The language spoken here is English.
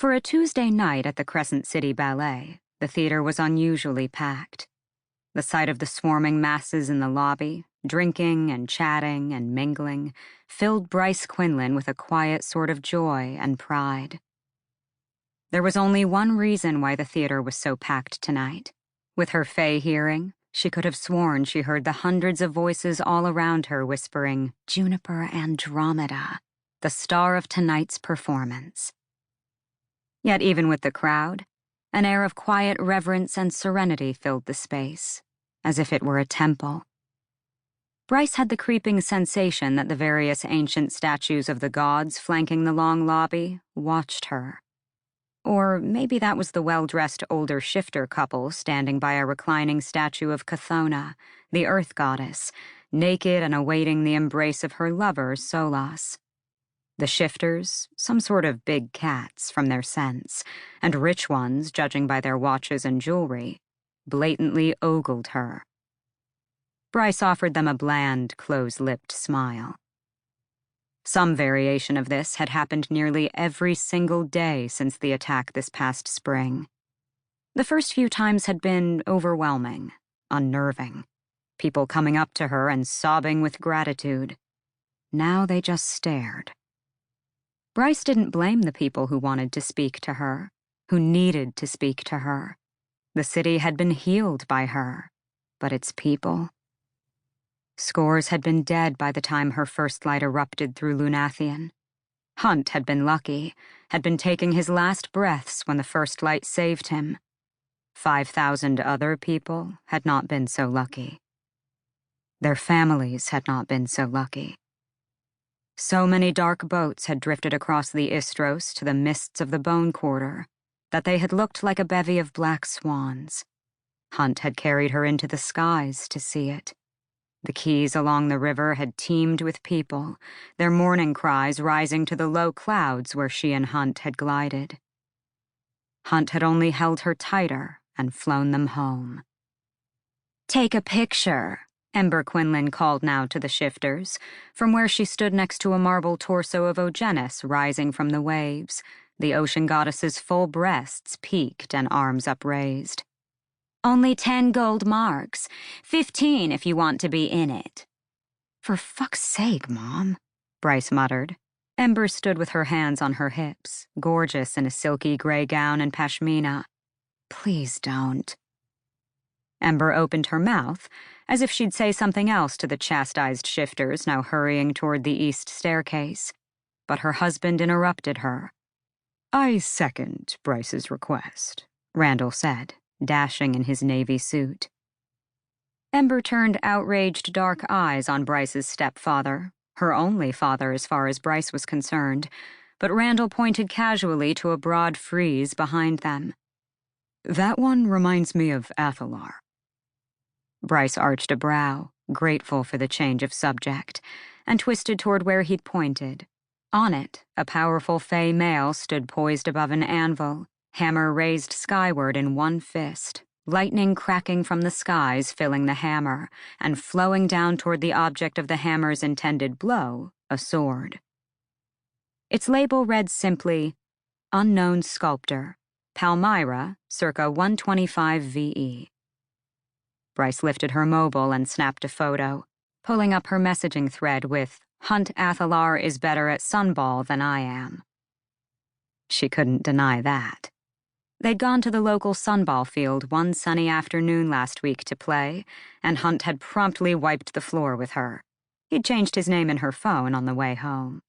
For a Tuesday night at the Crescent City Ballet, the theater was unusually packed. The sight of the swarming masses in the lobby, drinking and chatting and mingling, filled Bryce Quinlan with a quiet sort of joy and pride. There was only one reason why the theater was so packed tonight. With her Fey hearing, she could have sworn she heard the hundreds of voices all around her whispering, "Juniper Andromeda, the star of tonight's performance." Yet even with the crowd, an air of quiet reverence and serenity filled the space, as if it were a temple. Bryce had the creeping sensation that the various ancient statues of the gods flanking the long lobby watched her. Or maybe that was the well-dressed older shifter couple standing by a reclining statue of Chthona, the earth goddess, naked and awaiting the embrace of her lover, Solas. The shifters, some sort of big cats from their sense, and rich ones, judging by their watches and jewelry, blatantly ogled her. Bryce offered them a bland, close-lipped smile. Some variation of this had happened nearly every single day since the attack this past spring. The first few times had been overwhelming, unnerving, people coming up to her and sobbing with gratitude. Now they just stared. Bryce didn't blame the people who wanted to speak to her, who needed to speak to her. The city had been healed by her, but its people... Scores had been dead by the time her first light erupted through Lunathian. Hunt had been lucky, had been taking his last breaths when the first light saved him. 5,000 other people had not been so lucky. Their families had not been so lucky. So many dark boats had drifted across the Istros to the mists of the Bone Quarter that they had looked like a bevy of black swans. Hunt had carried her into the skies to see it. The quays along the river had teemed with people, their mourning cries rising to the low clouds where she and Hunt had glided. Hunt had only held her tighter and flown them home. "Take a picture," Ember Quinlan called now to the shifters, from where she stood next to a marble torso of Ogenis rising from the waves, the ocean goddess's full breasts peaked and arms upraised. "Only 10 gold marks, 15 if you want to be in it." "For fuck's sake, Mom," Bryce muttered. Ember stood with her hands on her hips, gorgeous in a silky gray gown and pashmina. "Please don't." Ember opened her mouth, as if she'd say something else to the chastised shifters now hurrying toward the east staircase, but her husband interrupted her. "I second Bryce's request," Randall said, dashing in his navy suit. Ember turned outraged dark eyes on Bryce's stepfather, her only father as far as Bryce was concerned, but Randall pointed casually to a broad frieze behind them. "That one reminds me of Athalar." Bryce arched a brow, grateful for the change of subject, and twisted toward where he'd pointed. On it, a powerful Fey male stood poised above an anvil, hammer raised skyward in one fist, lightning cracking from the skies filling the hammer, and flowing down toward the object of the hammer's intended blow, a sword. Its label read simply, "Unknown Sculptor, Palmyra, circa 125 VE. Bryce lifted her mobile and snapped a photo, pulling up her messaging thread with, "Hunt Athalar is better at sunball than I am." She couldn't deny that. They'd gone to the local sunball field one sunny afternoon last week to play, and Hunt had promptly wiped the floor with her. He'd changed his name in her phone on the way home.